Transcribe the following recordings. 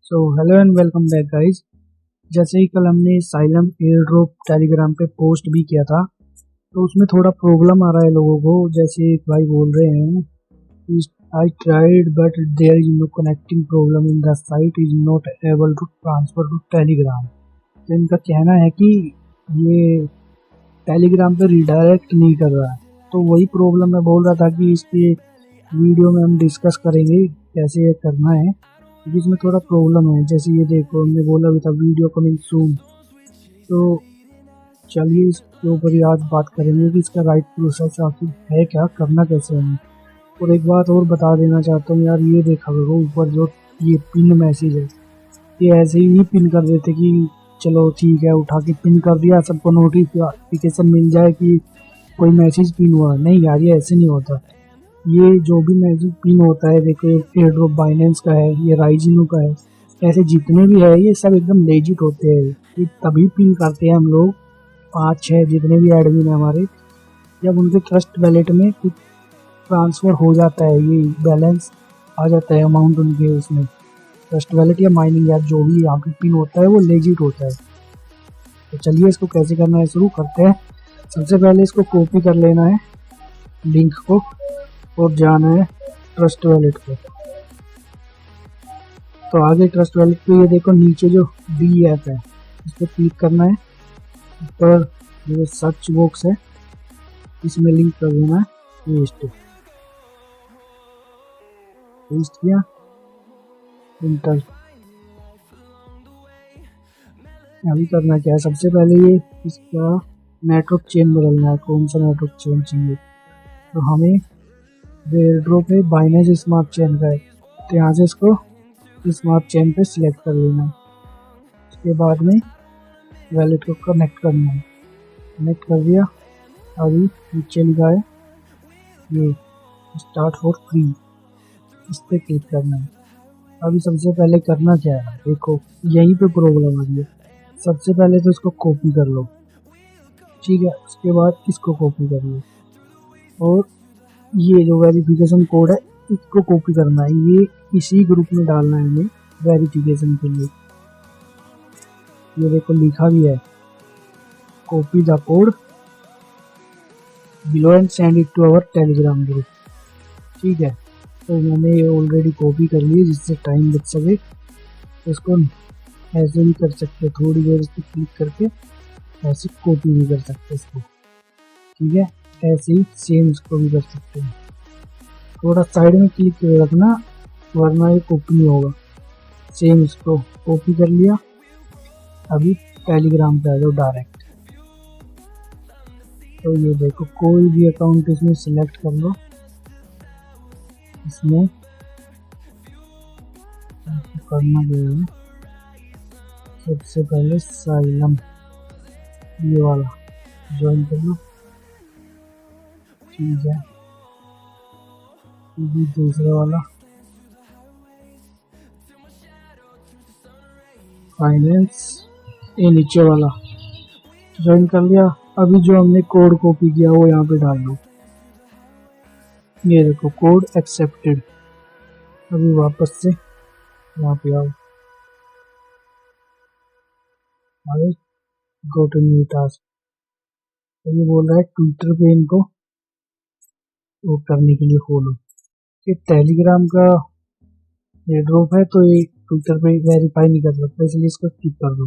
So hello and welcome back guys. जैसे ही कल हमने साइलम एयर ड्रॉप टेलीग्राम पे पोस्ट भी किया था, तो उसमें थोड़ा प्रॉब्लम आ रहा है लोगों को। जैसे एक भाई बोल रहे हैं कि I tried but there is no connecting problem in the site is not able to transfer to Telegram. तो इनका कहना है कि ये टेलीग्राम पे रिडायरेक्ट नहीं कर रहा है। तो वही प्रॉब्लम मैं बोल रहा था कि इसके वीडियो में हम डिस्कस करेंगे कैसे ये करना है, क्योंकि इसमें थोड़ा प्रॉब्लम है। जैसे ये देखो, हमने बोला भी था वीडियो कमिंग सून। तो चलिए इसके ऊपर ही आज बात करेंगे कि इसका राइट प्रोसेस आखिर है क्या, करना कैसे है। और एक बात और बता देना चाहता हूँ यार, ये देखा करो ऊपर जो ये पिन मैसेज है, ये ऐसे ही नहीं पिन कर देते कि चलो ठीक है उठा के पिन कर दिया, सबको नोटिफिकेशन मिल जाए कि कोई मैसेज पिन हुआ। नहीं यार, ये ऐसे नहीं होता। ये जो भी मैजिक पिन होता है, देखो एयर ड्रॉप बाइनेंस का है, ये राइजिनो का है, ऐसे जितने भी है ये सब एकदम लेजिट होते हैं। ये तभी पिन करते हैं हम लोग 5-6 जितने भी एडमिन है हमारे, जब उनके ट्रस्ट वैलेट में कुछ ट्रांसफ़र हो जाता है, ये बैलेंस आ जाता है अमाउंट उनके उसमें ट्रस्ट वैलेट या माइनिंग या जो भी यहाँ पे पिन होता है वो लेजिट होता है। तो चलिए इसको कैसे करना है शुरू करते हैं। सबसे पहले इसको कॉपी कर लेना है लिंक को और जाना है ट्रस्ट वैलेट पे। तो आगे ट्रस्ट वैलेट पे ये देखो नीचे जो डी ऐप है इस पर क्लिक करना है। ऊपर जो सर्च बॉक्स है इसमें लिंक कर देना है पेस्ट किया, इंटर। अभी करना क्या है, सबसे पहले ये इसका नेटवर्क चेन बदलना है। कौन सा नेटवर्क चेन चाहिए, तो हमें एयर ड्रॉप है बाइनेंस स्मार्ट चेन का है, तो यहाँ से इसको स्मार्ट चेन पे सिलेक्ट कर लेना है। उसके बाद में वैलेट को कनेक्ट करना है। कनेक्ट कर दिया। अभी नीचे लिखा है ये स्टार्ट फॉर फ्री, इस पर क्लिक करना है। अभी सबसे पहले करना क्या है, देखो यहीं पे प्रॉब्लम आ रही है। सबसे पहले तो इसको कॉपी कर लो, ठीक है। उसके बाद इसको कॉपी कर लो और ये जो वेरिफिकेशन कोड है इसको कॉपी करना है। ये इसी ग्रुप में डालना है हमें वेरिफिकेशन के लिए। ये देखो लिखा भी है copy the code below and send it to our Telegram group, ठीक है। तो मैंने ये ऑलरेडी कॉपी कर ली जिससे टाइम बच सके। तो इसको ऐसे भी कर सकते, थोड़ी देर इस पर क्लिक करके ऐसे कॉपी भी कर सकते इसको, ठीक है। ऐसे ही सेम इसको भी कर सकते हैं। थोड़ा साइड में क्लिक कर रखना वरना ये कॉपी नहीं होगा। सेम इसको कॉपी कर लिया। अभी टेलीग्राम पे आ जाओ डायरेक्ट। तो ये देखो कोई भी अकाउंट इसमें सिलेक्ट कर लो। इसमें करना क्या है, सबसे पहले साइलम ये वाला ज्वाइन कर लो, ठीक है। भी दूसरा वाला फाइनेंस, ये नीचे वाला ज्वाइन कर लिया। अभी जो हमने कोड कॉपी किया वो यहाँ पे डाल दो। ये देखो कोड एक्सेप्टेड। अभी वापस से यहाँ पे आओ, आगे गो टू न्यू टास्क। तो ये बोल रहा है ट्विटर पे इनको वो करने के लिए फॉलो। ये टेलीग्राम का ये ड्रॉप है तो ये ट्विटर पे वेरीफाई नहीं कर सकता, इसलिए इसको स्किप कर दो।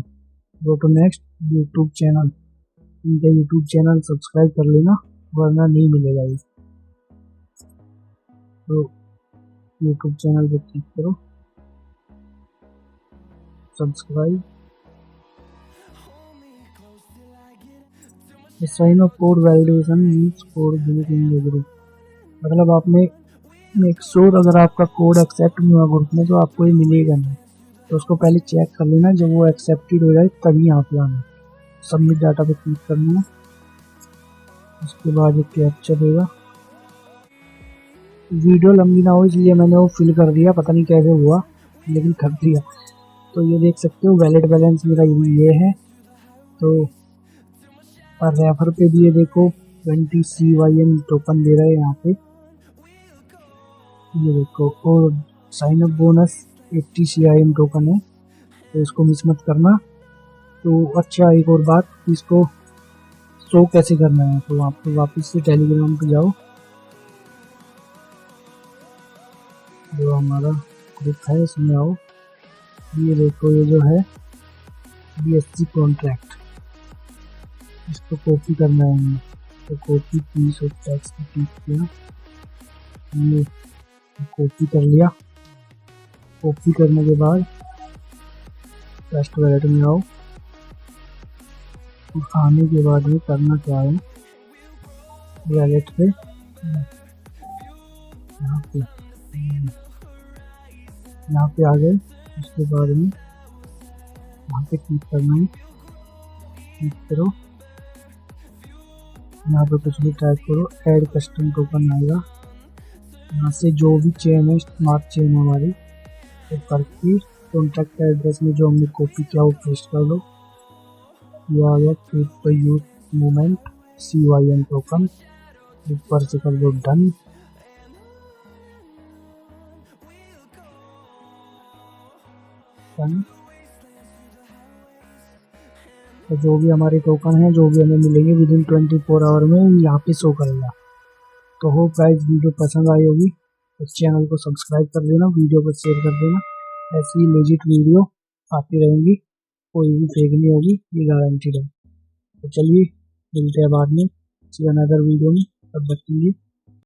Go to next. YouTube channel, इनका यूट्यूब चैनल सब्सक्राइब कर लेना वरना नहीं मिलेगा ये। तो यूट्यूब चैनल पे क्लिक करो, subscribe. Sign of code validation means code in the group, मतलब आपने मेक श्योर अगर आपका कोड एक्सेप्ट नहीं हुआ ग्रुप में तो आपको ये मिलेगा नहीं। तो उसको पहले चेक कर लेना, जब वो एक्सेप्टेड हो जाए तभी यहाँ पे आना। सबमिट डाटा पे क्लिक करना है। उसके बाद एक कैप्चा देगा। वीडियो लंबी ना हो इसलिए मैंने वो फिल कर दिया, पता नहीं कैसे हुआ लेकिन कर दिया। तो ये देख सकते हो वैलेट बैलेंस मेरा ये है। तो और रेफर पे भी ये देखो 20 CYN टोकन दे रहा है यहाँ पे, ये देखो। और sign up bonus 80 CIM token है। तो इसको मिस मत करना। तो अच्छा, एक और बात, इसको शो कैसे करना है, तो आप तो वापस से टेलीग्राम पे जाओ, जो हमारा ग्रुप है इसमें आओ। ये देखो, ये जो है BSC कॉन्ट्रैक्ट, इसको कॉपी करना है हमें। तो कॉपी पीस और टेक्स्ट क्लिक किया, ये कॉपी कर लिया। कॉपी करने के बाद पेस्ट वैलेट में आओ, और आने के बाद में करना क्या है, वैलेट पे यहाँ पे आ गए। उसके बाद में यहाँ पे क्लिक करना है, क्लिक करो, यहाँ पे कुछ भी टाइप करो, ऐड कस्टम टोकन आएगा। यहाँ से जो भी चेन है, स्मार्ट चेन हमारी, तो करके कॉन्टैक्ट एड्रेस में जो हमने कॉपी किया वो पेस्ट कर लो। ये आ गया crypto youth movement CYN token, ऊपर से कर दो डन। तो जो भी हमारे टोकन है, जो भी हमें मिलेंगे विदिन 24 आवर में यहाँ पे शो करेगा। तो होप गाइस वीडियो पसंद आई होगी, तो चैनल को सब्सक्राइब कर देना, वीडियो को शेयर कर देना। ऐसी लेजिट वीडियो आती रहेंगी, कोई भी फेक नहीं होगी, ये गारंटीड है। तो चलिए मिलते हैं बाद में किसी अनदर वीडियो में, तब तक के लिए